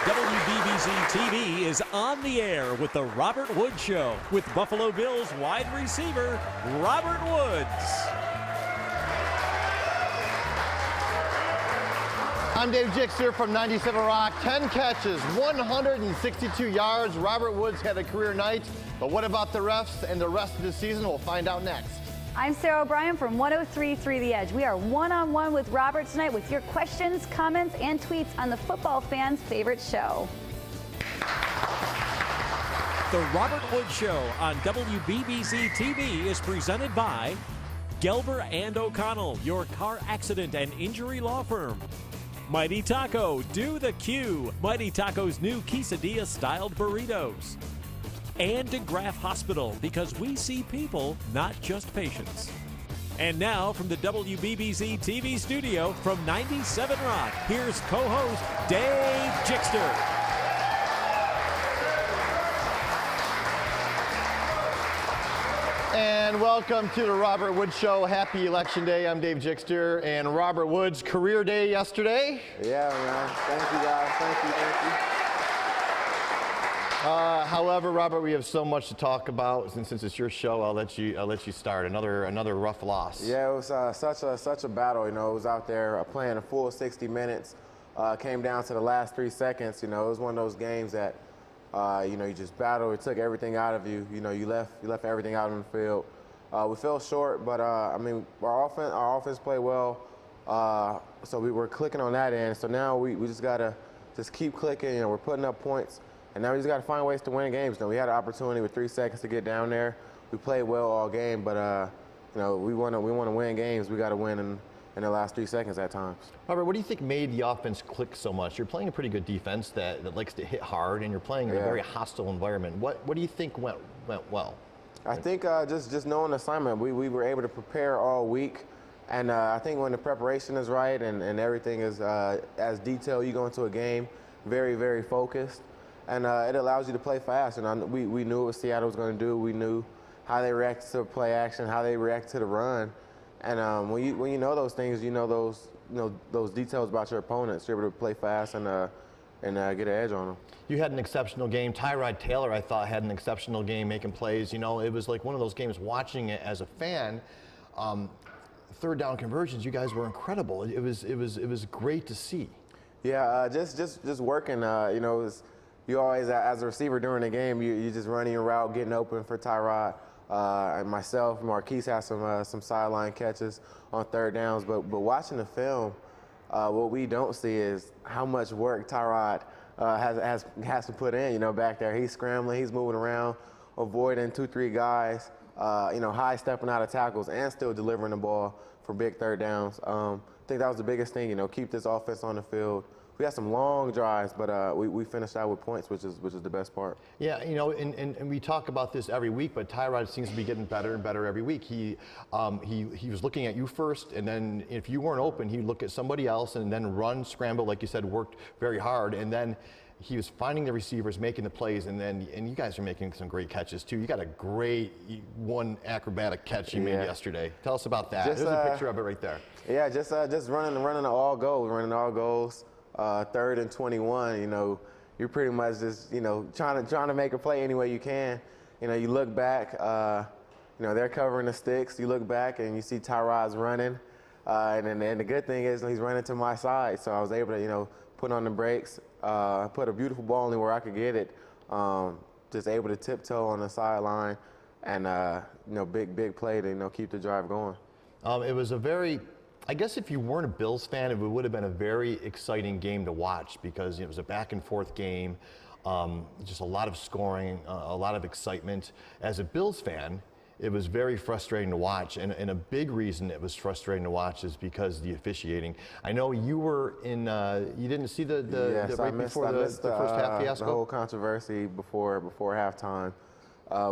WBBZ-TV is on the air with the Robert Woods Show with Buffalo Bills wide receiver Robert Woods. I'm Dave Jixter from 97 Rock. 10 catches, 162 yards. Robert Woods had a career night. But what about the refs and the rest of the season? We'll find out next. I'm Sarah O'Brien from 103.3 The Edge. We are one-on-one with Robert tonight with your questions, comments, and tweets on the football fans' favorite show. The Robert Woods Show on WBBZ-TV is presented by Gelber and O'Connell, your car accident and injury law firm. Mighty Taco, do the Q. Mighty Taco's new quesadilla-styled burritos. And DeGraff Hospital, because we see people, not just patients. And now from the WBBZ-TV studio from 97 Rock, here's co-host Dave Jixter. And welcome to the Robert Woods Show. Happy Election Day. I'm Dave Jixter. And Robert Woods' career day yesterday. Yeah, man. Thank you, guys. Thank you. However, Robert, we have so much to talk about. Since it's your show, I'll let you start. Another rough loss. Yeah, it was such a battle. You know, it was out there playing a full 60 minutes. Came down to the last 3 seconds. You know, it was one of those games that you know, you just battled. It took everything out of you. You know, you left everything out on the field. We fell short, but I mean, our offense played well. So we were clicking on that end. So now we just gotta keep clicking. You know, we're putting up points. And now we just got to find ways to win games. You know, we had an opportunity with 3 seconds to get down there. We played well all game, but you know, we want to win games. We got to win in the last 3 seconds at times. Robert, what do you think made the offense click so much? You're playing a pretty good defense that likes to hit hard, and you're playing in a very hostile environment. What do you think went well? I think just knowing the assignment. We were able to prepare all week, and I think when the preparation is right and everything is as detailed, you go into a game very, very focused. And it allows you to play fast. And we knew what Seattle was going to do. We knew how they react to play action, how they react to the run. And when you know those things, you know those details about your opponents. You're able to play fast and get an edge on them. You had an exceptional game. Tyrod Taylor, I thought, had an exceptional game making plays. You know, it was like one of those games watching it as a fan. Third down conversions, you guys were incredible. It was great to see. Yeah, just working. You know, you always, as a receiver during the game, you just running your route, getting open for Tyrod. And myself, Marquise has some sideline catches on third downs. But watching the film, what we don't see is how much work Tyrod has to put in. You know, back there, he's scrambling, he's moving around, avoiding 2-3 guys. You know, high stepping out of tackles and still delivering the ball for big third downs. I think that was the biggest thing. You know, keep this offense on the field. We had some long drives, but we finished out with points, which is the best part. Yeah, you know, and we talk about this every week, but Tyrod seems to be getting better and better every week. He was looking at you first, and then if you weren't open, he'd look at somebody else and then run, scramble, like you said, worked very hard, and then he was finding the receivers, making the plays, and you guys are making some great catches too. You got a great one acrobatic catch you made yesterday. Tell us about that. There's a picture of it right there. Yeah, just running all goals. 3rd and 21, you know, you're pretty much just, you know, trying to make a play any way you can. You know, you look back, you know, they're covering the sticks. You look back and you see Tyrod's running, and the good thing is he's running to my side, so I was able to, you know, put on the brakes, put a beautiful ball in where I could get it, just able to tiptoe on the sideline, and you know, big play to, you know, keep the drive going. It was a very, I guess if you weren't a Bills fan, it would have been a very exciting game to watch because it was a back and forth game, just a lot of scoring, a lot of excitement. As a Bills fan, it was very frustrating to watch, and a big reason it was frustrating to watch is because of the officiating. I know you were in, you didn't see the right before the first half fiasco? The whole controversy before halftime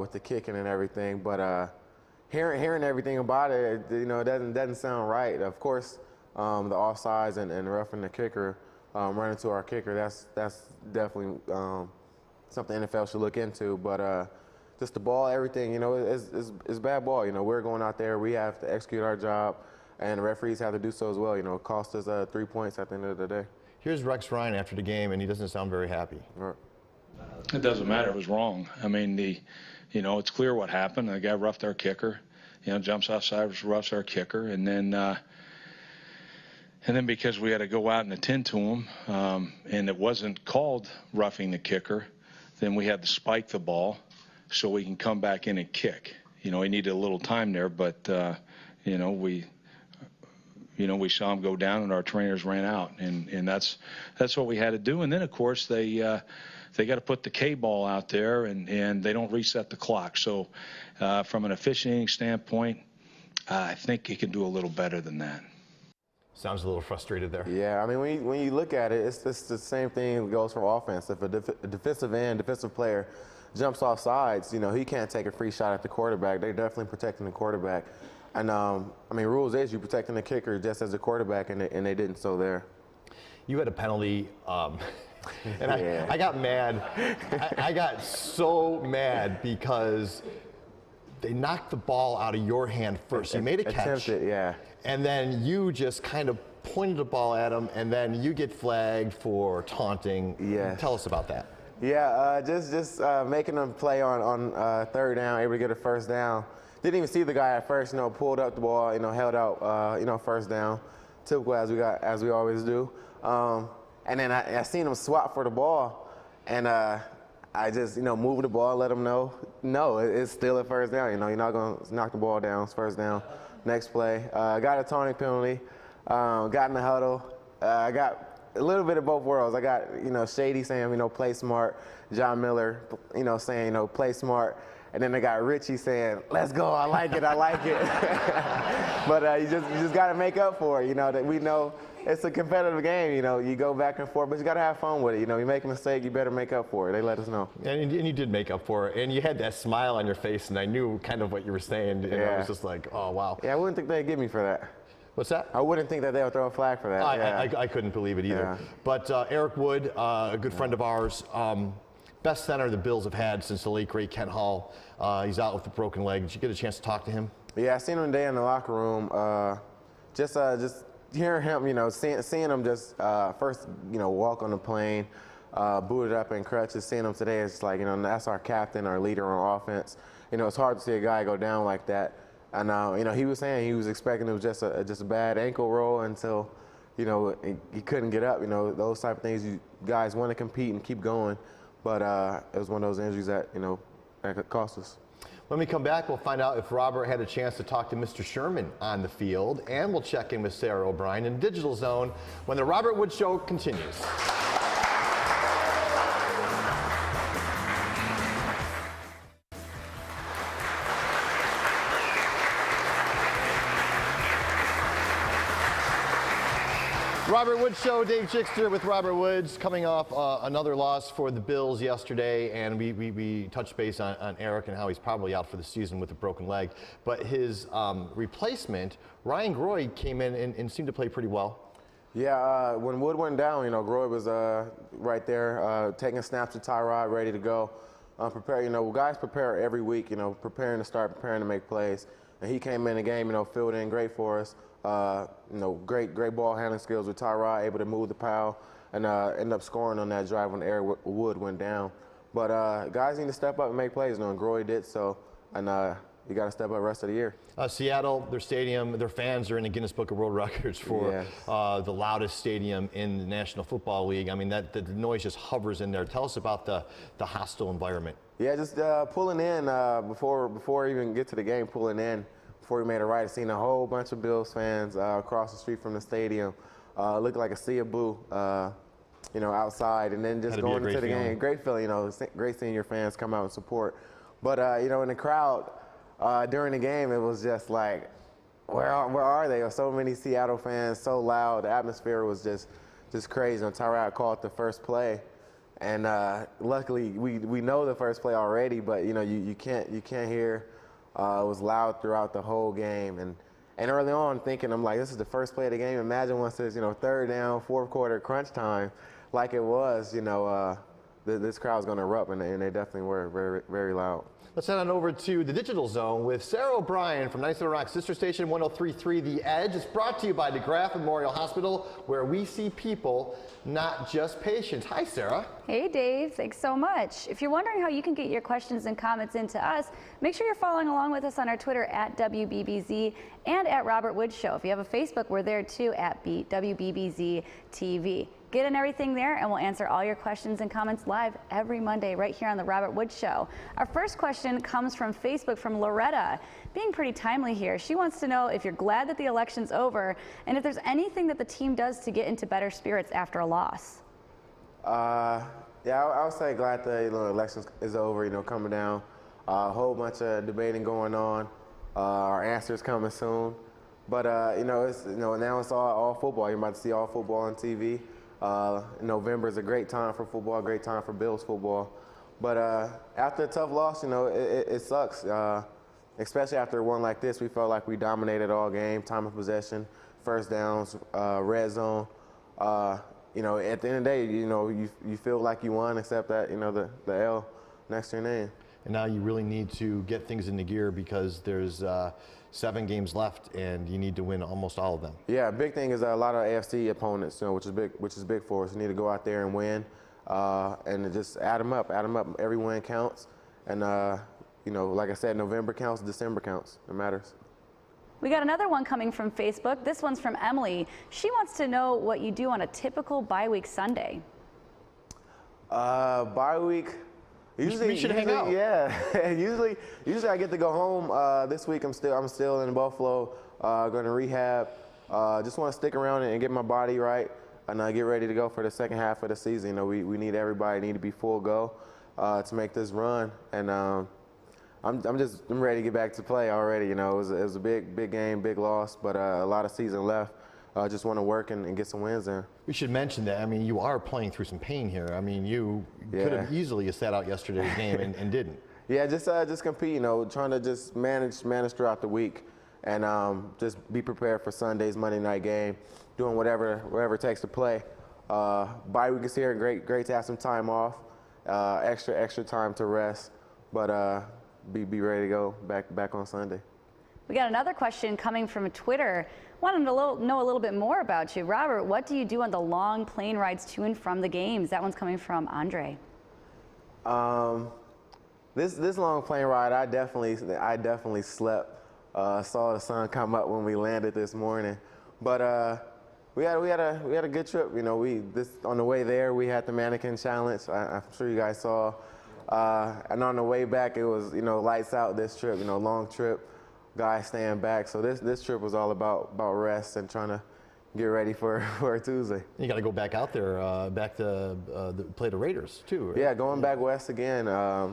with the kicking and everything, but hearing everything about it, you know, it doesn't sound right. Of course, the offsides and roughing the kicker, running to our kicker, that's definitely something the NFL should look into. But just the ball, everything, you know, is bad ball. You know, we're going out there, we have to execute our job, and the referees have to do so as well. You know, it cost us 3 points at the end of the day. Here's Rex Ryan after the game, and he doesn't sound very happy. It doesn't matter. It was wrong. I mean, it's clear what happened. The guy roughed our kicker. Jumps outside, roughs our kicker, and then because we had to go out and attend to him, and it wasn't called roughing the kicker, then we had to spike the ball so we can come back in and kick. He needed a little time there, but we saw him go down, and our trainers ran out, and that's what we had to do. And then, of course, they got to put the K ball out there, and they don't reset the clock. So from an officiating standpoint, I think he can do a little better than that. Sounds a little frustrated there. Yeah, I mean, when you look at it, it's the same thing that goes for offense. If a defensive player jumps off sides, he can't take a free shot at the quarterback. They're definitely protecting the quarterback. And, I mean, rules is you protecting the kicker just as a quarterback, and they didn't so there. You had a penalty, and yeah. I got mad. I got so mad because they knocked the ball out of your hand first. You made a catch. Attempted, yeah. And then you just kind of pointed the ball at him, and then you get flagged for taunting. Yeah. Tell us about that. Yeah, just making them play on third down, able to get a first down. Didn't even see the guy at first, pulled up the ball, held out, first down. Typical as we always do. And then I seen him swap for the ball, and I just, moved the ball, let him know, no, it's still a first down. You're not going to knock the ball down. It's first down. Next play, got a taunting penalty, got in the huddle. I got a little bit of both worlds. I got, Shady saying, play smart. John Miller, saying, play smart. And then they got Richie saying, let's go, I like it. But you just got to make up for it, that we know it's a competitive game, you go back and forth, but you got to have fun with it. You make a mistake, you better make up for it. They let us know. And you did make up for it, and you had that smile on your face, and I knew kind of what you were saying, and I was just like, oh, wow. Yeah, I wouldn't think they'd give me for that. What's that? I wouldn't think that they would throw a flag for that. I couldn't believe it either. Yeah. But Eric Wood, a good friend of ours, best center the Bills have had since the late, great Ken Hall. He's out with a broken leg. Did you get a chance to talk to him? Yeah, I seen him today in the locker room. Just hearing him, seeing him just first, walk on the plane, booted up in crutches. Seeing him today is like, that's our captain, our leader on offense. It's hard to see a guy go down like that. And he was saying he was expecting it was just a bad ankle roll until, he couldn't get up. Those type of things. You guys want to compete and keep going, but it was one of those injuries that that could cost us. When we come back, we'll find out if Robert had a chance to talk to Mr. Sherman on the field, and we'll check in with Sarah O'Brien in Digital Zone when the Robert Wood Show continues. Robert Woods Show, Dave Chickster with Robert Woods, coming off another loss for the Bills yesterday, and we touched base on Eric and how he's probably out for the season with a broken leg. But his replacement, Ryan Groy, came in and seemed to play pretty well. Yeah, when Wood went down, Groy was right there, taking snaps to Tyrod, ready to go. Prepare, guys prepare every week, preparing to start, preparing to make plays. And he came in the game, filled in great for us. Great ball handling skills with Tyrod, able to move the pile and end up scoring on that drive when Eric Wood went down. But guys need to step up and make plays. Groy did so, and you got to step up the rest of the year. Seattle, their stadium, their fans are in the Guinness Book of World Records for the loudest stadium in the National Football League. I mean, the noise just hovers in there. Tell us about the hostile environment. Yeah, just pulling in before we even get to the game, pulling in. Before we made a right, I seen a whole bunch of Bills fans across the street from the stadium. Looked like a sea of blue, outside, and then just going into the game. Great feeling, great seeing your fans come out and support. But in the crowd during the game, it was just like, where are they? So many Seattle fans, so loud. The atmosphere was just crazy. And Tyrod called the first play, and luckily we know the first play already, but you can't hear. It was loud throughout the whole game, and early on thinking, I'm like, this is the first play of the game. Imagine once it's third down, fourth quarter, crunch time, like it was. this crowd's going to erupt, and they definitely were very, very loud. Let's head on over to the Digital Zone with Sarah O'Brien from 97 Rock Sister Station 103.3 The Edge. It's brought to you by DeGraff Memorial Hospital, where we see people, not just patients. Hi, Sarah. Hey, Dave. Thanks so much. If you're wondering how you can get your questions and comments into us, make sure you're following along with us on our Twitter at WBBZ and at Robert Woods Show. If you have a Facebook, we're there too at WBBZ-TV. Get in everything there, and we'll answer all your questions and comments live every Monday right here on the Robert Woods Show. Our first question comes from Facebook from Loretta, being pretty timely here. She wants to know if you're glad that the election's over and if there's anything that the team does to get into better spirits after a loss. Yeah, I would say glad the election is over, coming down. A whole bunch of debating going on. Our answers coming soon. But, now it's all football. You're about to see all football on TV. November is a great time for football, great time for Bills football. But after a tough loss, it sucks. Especially after one like this, we felt like we dominated all game, time of possession, first downs, red zone. At the end of the day, you feel like you won, except that, the L next to your name. And now you really need to get things into gear because there's 7 games left, and you need to win almost all of them. Yeah, big thing is a lot of AFC opponents, which is big for us. You need to go out there and win, and just add them up. Add them up. Every win counts, and like I said, November counts, December counts. It matters. We got another one coming from Facebook. This one's from Emily. She wants to know what you do on a typical bye-week Sunday. Bye week. We should hang out. Yeah, usually I get to go home. This week I'm still in Buffalo, going to rehab. Just want to stick around and get my body right and get ready to go for the second half of the season. We need everybody need to be full go to make this run, and I'm ready to get back to play already. It was a big game, big loss, but a lot of season left. Just want to work and get some wins in. We should mention that, you are playing through some pain here. You could have easily sat out yesterday's game and didn't. Yeah, just compete, trying to just manage throughout the week and just be prepared for Sunday's Monday night game, doing whatever it takes to play. Bye week is here, great to have some time off, extra time to rest, but be ready to go back on Sunday. We got another question coming from Twitter. Wanted to know a little bit more about you. Robert, what do you do on the long plane rides to and from the games? That one's coming from Andre. This long plane ride, I definitely slept. Saw the sun come up when we landed this morning, but we had a good trip. On the way there we had the mannequin challenge. I'm sure you guys saw, and on the way back it was lights out. This trip, long trip. Guys staying back, so this trip was all about rest and trying to get ready for a Tuesday. You got to go back out there, back to play the Raiders too. Right? Yeah, going back west again.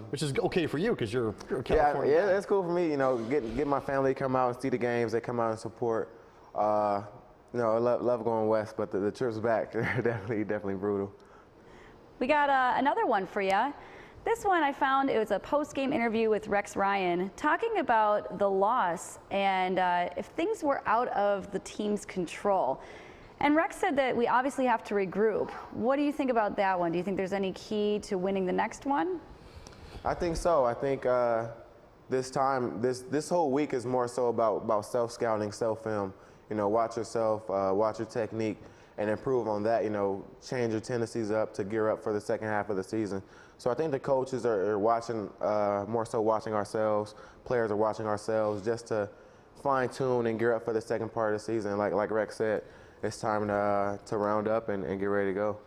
Which is okay for you because you're California. Yeah, it's cool for me. Get my family to come out and see the games. They come out and support. I love going west, but the trips back are definitely brutal. We got another one for you. This one I found, it was a post-game interview with Rex Ryan talking about the loss and if things were out of the team's control. And Rex said that we obviously have to regroup. What do you think about that one? Do you think there's any key to winning the next one? I think so. I think this whole week is more so about self-scouting, self-film. Watch yourself, watch your technique, and improve on that. Change your tendencies up to gear up for the second half of the season. So I think the coaches are watching, more so watching ourselves. Players are watching ourselves just to fine-tune and gear up for the second part of the season. Like Rex said, it's time to round up and get ready to go.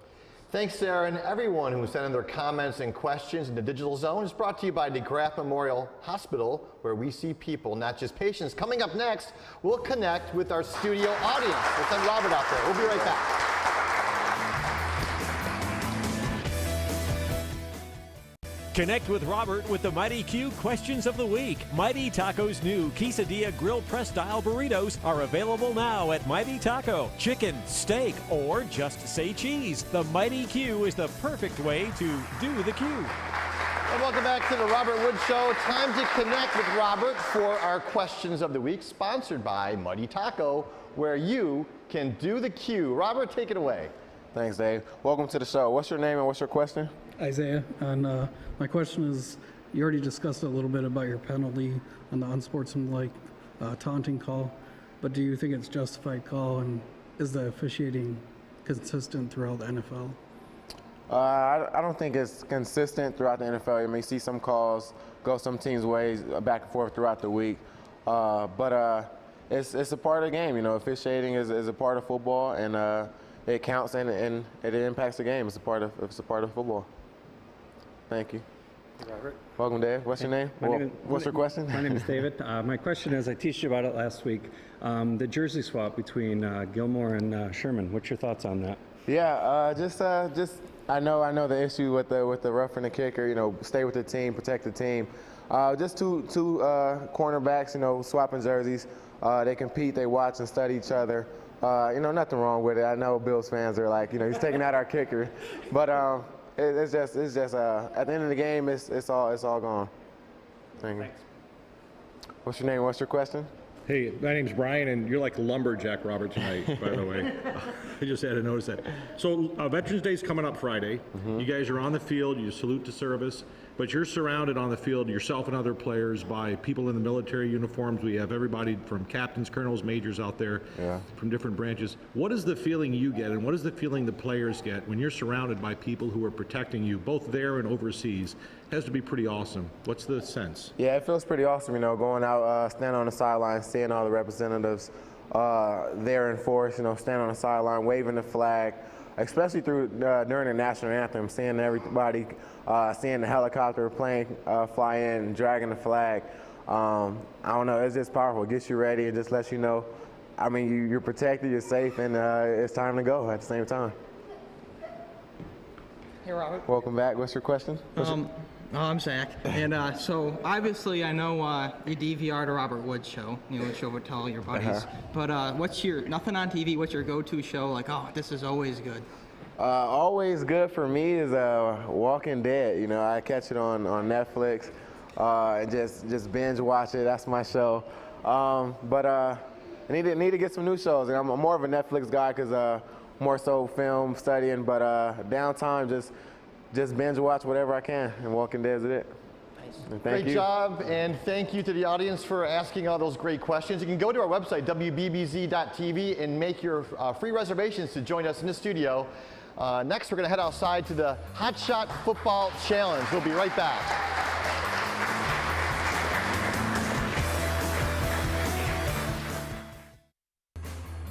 Thanks, Sarah, and everyone who sent in their comments and questions in the Digital Zone is brought to you by DeGraff Memorial Hospital, where we see people, not just patients. Coming up next, we'll connect with our studio audience. We'll send Robert out there. We'll be right back. Connect with Robert with the Mighty Q Questions of the Week. Mighty Taco's new Quesadilla Grill Press Style Burritos are available now at Mighty Taco. Chicken, steak, or just say cheese. The Mighty Q is the perfect way to do the Q. And welcome back to the Robert Woods Show. Time to connect with Robert for our Questions of the Week, sponsored by Mighty Taco, where you can do the Q. Robert, take it away. Thanks, Dave. Welcome to the show. What's your name and what's your question? Isaiah, and my question is, you already discussed a little bit about your penalty on the unsportsmanlike taunting call, but do you think it's justified call, and is the officiating consistent throughout the NFL? I don't think it's consistent throughout the NFL. I mean, you see some calls go some teams' ways back and forth throughout the week, but it's a part of the game. You know, officiating is a part of football, and it counts and it impacts the game. It's a part of football. Thank you. Robert. Welcome, Dave. What's your name? What's your question? My name is David. My question is, I teased you about it last week, the jersey swap between Gilmore and Sherman. What's your thoughts on that? Yeah, just I know the issue with the roughing the kicker. You know, stay with the team, protect the team. Just two cornerbacks. You know, swapping jerseys. They compete, they watch and study each other. You know, nothing wrong with it. I know Bills fans are like, you know, he's taking out our kicker, but it's just at the end of the game, it's all gone. Thank you. Thanks. What's your name? What's your question? Hey, my name's Brian, and you're like lumberjack Robert tonight, by the way. I just had to notice that. So Veterans Day's coming up Friday. You guys are on the field, you salute to service, but you're surrounded on the field, yourself and other players, by people in the military uniforms. We have everybody from captains, colonels, majors out there from different branches. What is the feeling you get, and what is the feeling the players get when you're surrounded by people who are protecting you, both there and overseas? It has to be pretty awesome. What's the sense? Yeah, it feels pretty awesome, you know, going out, standing on the sideline, seeing all the representatives there in force, you know, standing on the sideline, waving the flag, especially during the national anthem, seeing everybody, seeing the helicopter plane fly in and dragging the flag. I don't know, it's just powerful. It gets you ready and just lets you know, I mean, you're protected, you're safe, and it's time to go at the same time. Hey, Robert. Welcome back. What's your question? I'm Zach, and so obviously I know you DVR'd a Robert Woods show, you know, show with all your buddies. But what's your, nothing on TV, what's your go-to show? Like, oh, this is always good. Always good for me is Walking Dead. You know, I catch it on Netflix and just binge watch it. That's my show. But I need to get some new shows, and I'm more of a Netflix guy because more so film studying. But downtime, just binge watch whatever I can, and Walking Dead is it. Nice. Great job, and thank you to the audience for asking all those great questions. You can go to our website, WBBZ-TV, and make your free reservations to join us in the studio. Next, we're going to head outside to the Hot Shot Football Challenge. We'll be right back.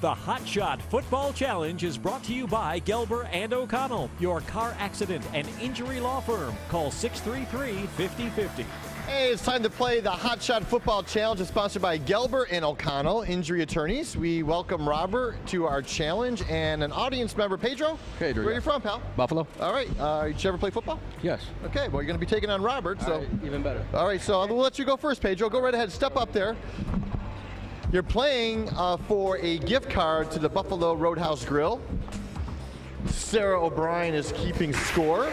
The Hot Shot Football Challenge is brought to you by Gelber and O'Connell, your car accident and injury law firm. Call 633-5050. Hey, it's time to play the Hot Shot Football Challenge. It's sponsored by Gelber and O'Connell, injury attorneys. We welcome Robert to our challenge and an audience member, Pedro. Pedro, where are you from, pal? Buffalo. All right. Did you ever play football? Yes. Okay, well, you're going to be taking on Robert. So. All right, even better. All right, so we'll let you go first, Pedro. Go right ahead. Step up there. You're playing for a gift card to the Buffalo Roadhouse Grill. Sarah O'Brien is keeping score.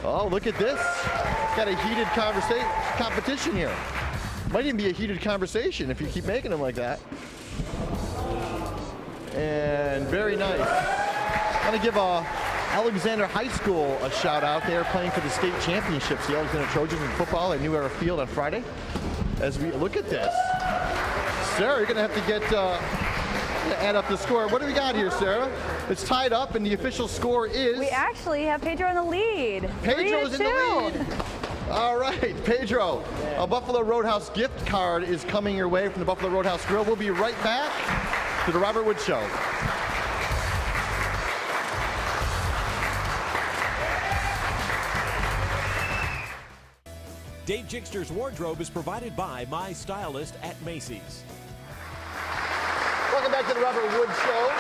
Oh, look at this. Got a heated competition here. Might even be a heated conversation if you keep making them like that. And very nice. I'm going to give Alexander High School a shout out. They are playing for the state championships, the Alexander Trojans in football at New Era Field on Friday. As we look at this, Sarah, you're going to have to get add up the score. What do we got here, Sarah? It's tied up, and the official score is. We actually have Pedro in the lead. Pedro's in the lead. All right, Pedro. A Buffalo Roadhouse gift card is coming your way from the Buffalo Roadhouse Grill. We'll be right back to the Robert Woods Show. Dave Jixter's wardrobe is provided by My Stylist at Macy's. Welcome back to the Robert Woods Show.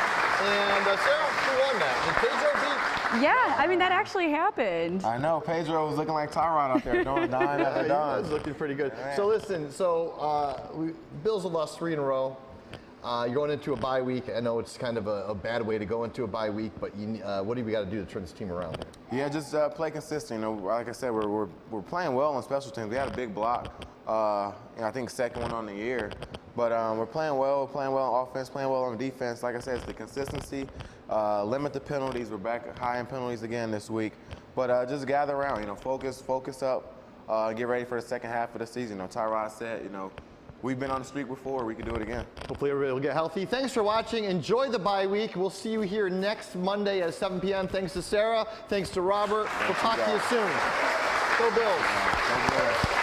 And Sarah, who won that? And Pedro beat? Yeah, I mean, that actually happened. I know. Pedro was looking like Tyrod out there, dying after dying. He was looking pretty good. Man. So listen, Bills have lost 3 in a row. You're going into a bye week. I know it's kind of a bad way to go into a bye week, but what do we got to do to turn this team around? Yeah, just play consistent. You know, like I said, we're playing well on special teams. We had a big block. I think second one on the year. But we're playing well on offense, playing well on defense. Like I said, it's the consistency limit the penalties. We're back high in penalties again this week. But just gather around, focus up, get ready for the second half of the season. Tyrod said, we've been on the streak before. We can do it again. Hopefully everybody will get healthy. Thanks for watching. Enjoy the bye week. We'll see you here next Monday at 7 p.m. Thanks to Sarah. Thanks to Robert. We'll talk to you soon. Go Bills.